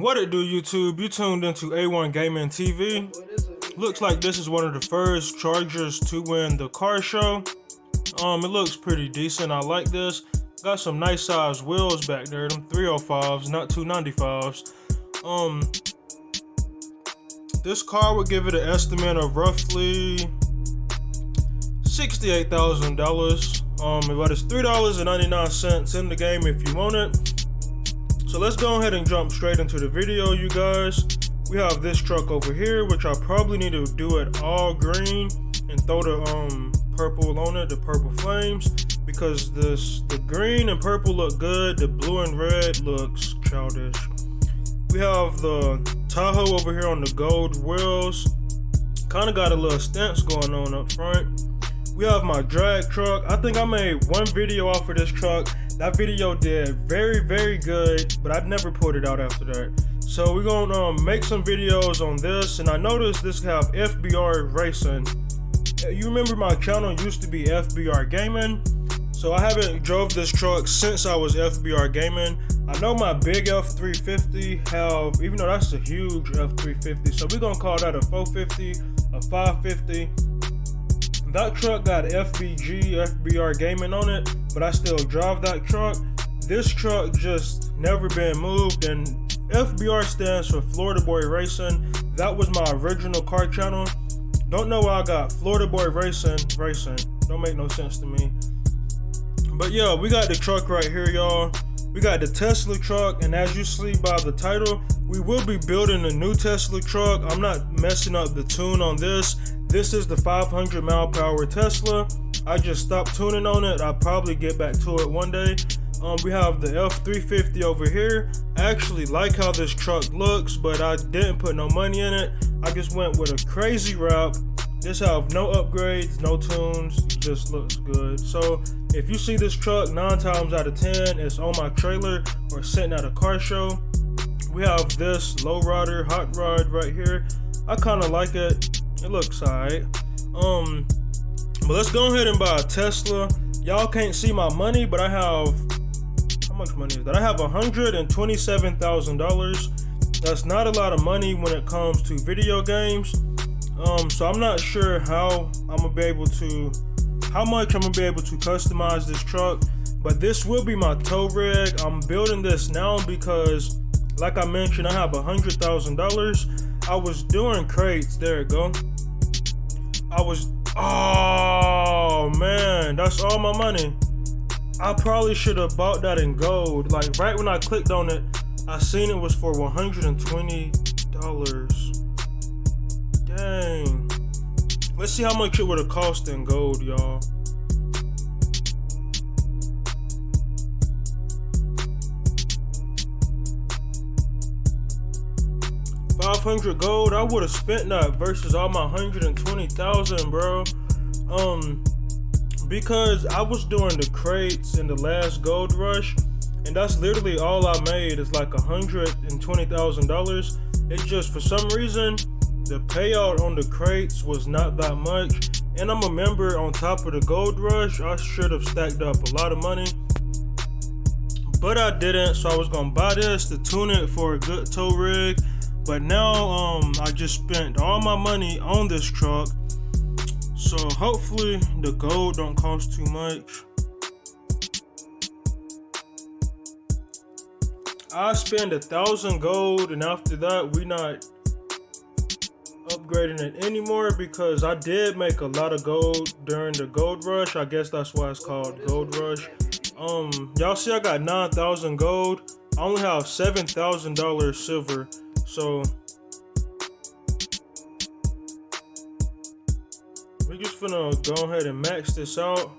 What it do, YouTube? You tuned into A1 Gaming TV. Looks like this is one of the first Chargers to win the car show. It looks pretty decent. I like this. Got some nice size wheels back there. Them 305s, not 295s. This car would give it an estimate of roughly $68,000. But it's $3.99 in the game if you want it. So let's go ahead and jump straight into the video, you guys. We have this truck over here, which I probably need to do it all green and throw the purple on it, the purple flames, because the green and purple look good, the blue and red looks childish. We have the Tahoe over here on the gold wheels. Kind of got a little stance going on up front. We have my drag truck. I think I made one video off of this truck. That video did very, very good, but I never put it out after that. So we're gonna make some videos on this, and I noticed this have FBR Racing. You remember my channel used to be FBR Gaming, so I haven't drove this truck since I was FBR Gaming. I know my big F350 have, even though that's a huge F350, so we're gonna call that a 450, a 550. That truck got FBR Gaming on it, but I still drive that truck. This truck just never been moved, and FBR stands for Florida Boy Racing. That was my original car channel. Don't know why I got Florida Boy Racing. Don't make no sense to me. But yeah, we got the truck right here, y'all. We got the Tesla truck, and as you see by the title, we will be building a new Tesla truck. I'm not messing up the tune on this. This is the 500 mile per hour Tesla. I just stopped tuning on it. I'll probably get back to it one day. We have the F350 over here. I actually like how this truck looks, but I didn't put no money in it. I just went with a crazy wrap. This have no upgrades, no tunes, just looks good. So if you see this truck 9 times out of 10, it's on my trailer or sitting at a car show. We have this low rider, hot rod right here. I kind of like it. It looks alright. But let's go ahead and buy a Tesla. Y'all can't see my money, but I have, how much money is that? I have $127,000. That's not a lot of money when it comes to video games. So I'm not sure how much I'm gonna be able to customize this truck, but this will be my tow rig. I'm building this now because, like I mentioned, I have $100,000. I was doing crates. There it go. Oh man, that's all my money. I probably should have bought that in gold. Like right when I clicked on it, I seen it was for $120. Dang. Let's see how much it would have cost in gold, y'all. $500 gold, I would have spent that versus all my $120,000, bro. Because I was doing the crates in the last gold rush, and that's literally all I made is like $120,000. It just, for some reason, the payout on the crates was not that much, and I'm a member on top of the gold rush. I should have stacked up a lot of money, but I didn't, so I was gonna buy this to tune it for a good tow rig. But now I just spent all my money on this truck, so hopefully the gold don't cost too much. I spend 1,000 gold, and after that we not upgrading it anymore, because I did make a lot of gold during the gold rush. I guess that's why it's called gold rush. Y'all see I got 9,000 gold. I only have $7,000 silver. So we're just gonna go ahead and max this out.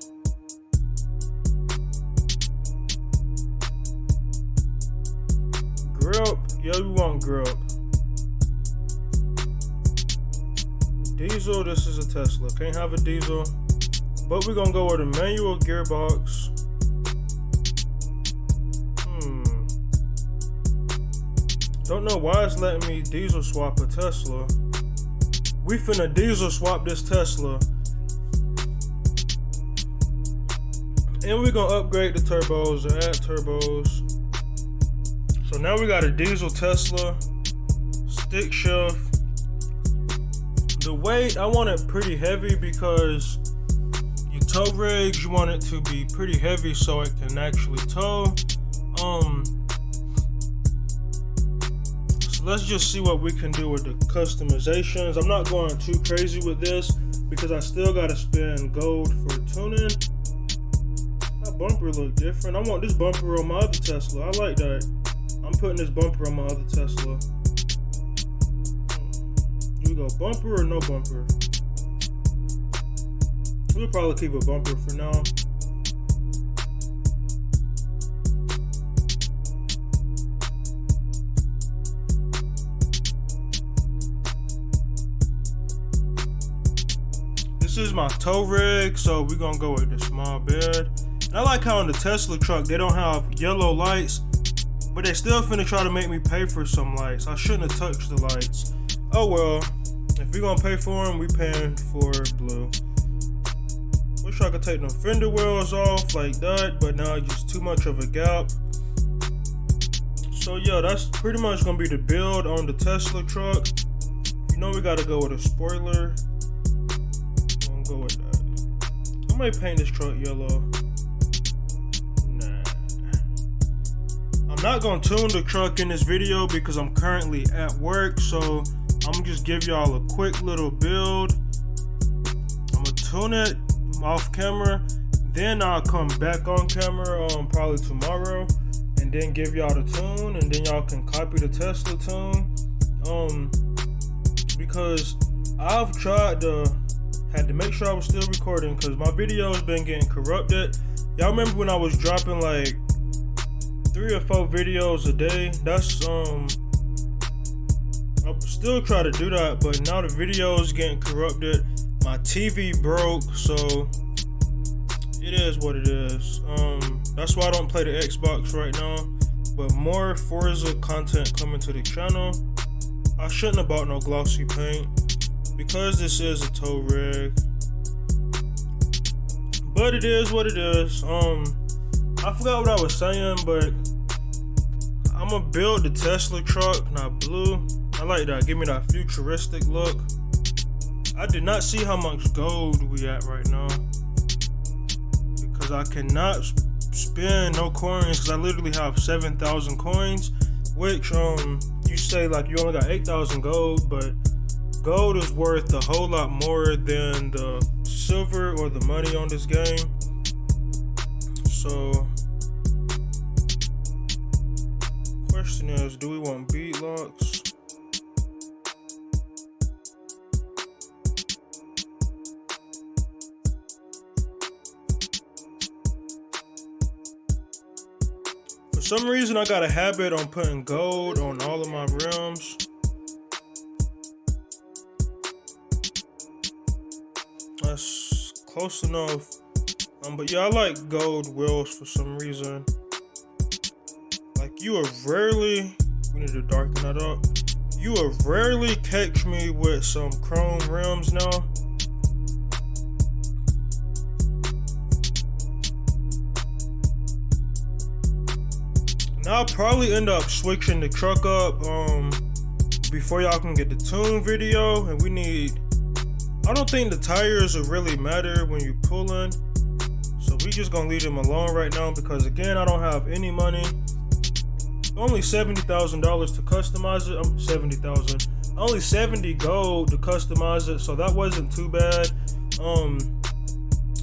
Grip, yeah, we want grip. Diesel, this is a Tesla. Can't have a diesel, but we're gonna go with a manual gearbox. Don't know why it's letting me diesel swap a Tesla. We finna diesel swap this Tesla. And we're gonna upgrade the turbos or add turbos. So now we got a diesel Tesla, stick shift. The weight, I want it pretty heavy because your tow rigs, you want it to be pretty heavy so it can actually tow. So let's just see what we can do with the customizations. I'm not going too crazy with this because I still gotta spend gold for tuning. That bumper look different. I want this bumper on my other Tesla. I like that. I'm putting this bumper on my other Tesla. Do we go bumper or no bumper? We'll probably keep a bumper for now. This is my tow rig, so we're gonna go with the small bed. And I like how in the Tesla truck they don't have yellow lights, but they still finna try to make me pay for some lights. I shouldn't have touched the lights. Oh well, if we're gonna pay for them, we paying for blue. Wish I could take them fender wells off like that, but now it's just too much of a gap. So yeah, that's pretty much gonna be the build on the Tesla truck. You know we gotta go with a spoiler. I'm gonna go with that. I might paint this truck yellow. I'm not gonna tune the truck in this video because I'm currently at work, so I'm gonna just give y'all a quick little build. I'm gonna tune it off camera, then I'll come back on camera probably tomorrow and then give y'all the tune, and then y'all can copy the Tesla tune. Because I've tried had to make sure I was still recording because my video's been getting corrupted. Y'all remember when I was dropping like 3 or 4 videos a day? That's I still try to do that, but now the video is getting corrupted. My TV broke, so it is what it is. That's why I don't play the Xbox right now, but more Forza content coming to the channel. I shouldn't have bought no glossy paint because this is a tow rig, but it is what it is. I forgot what I was saying, but I'm gonna build the Tesla truck, not blue. I like that, give me that futuristic look. I did not see how much gold we at right now because I cannot spend no coins because I literally have 7,000 coins, which you say like you only got 8,000 gold, but gold is worth a whole lot more than the silver or the money on this game. So question is, do we want bead locks? For some reason I got a habit on putting gold on all of my rims. That's close enough. But yeah, I like gold wheels for some reason. Like you will rarely, we need to darken that up. You will rarely catch me with some chrome rims now. Now I'll probably end up switching the truck up before y'all can get the tune video, and we need, I don't think the tires will really matter when you pulling, so we just gonna leave them alone right now because again I don't have any money. Only $70,000 to customize it. 70,000. Only 70 gold to customize it, so that wasn't too bad.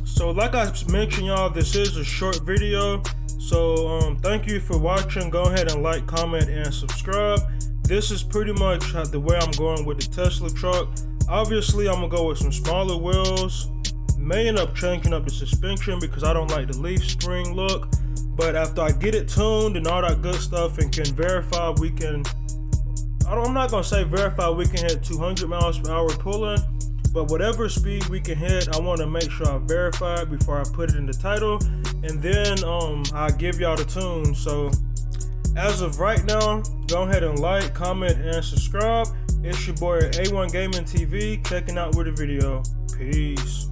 So like I mentioned, y'all, this is a short video. So thank you for watching. Go ahead and like, comment, and subscribe. This is pretty much the way I'm going with the Tesla truck. Obviously, I'm gonna go with some smaller wheels. May end up changing up the suspension because I don't like the leaf spring look. But after I get it tuned and all that good stuff and can verify we can, I'm not gonna say verify we can hit 200 miles per hour pulling, but whatever speed we can hit, I wanna make sure I verify it before I put it in the title. And then I'll give y'all the tune. So as of right now, go ahead and like, comment, and subscribe. It's your boy A1 Gaming TV checking out with a video. Peace.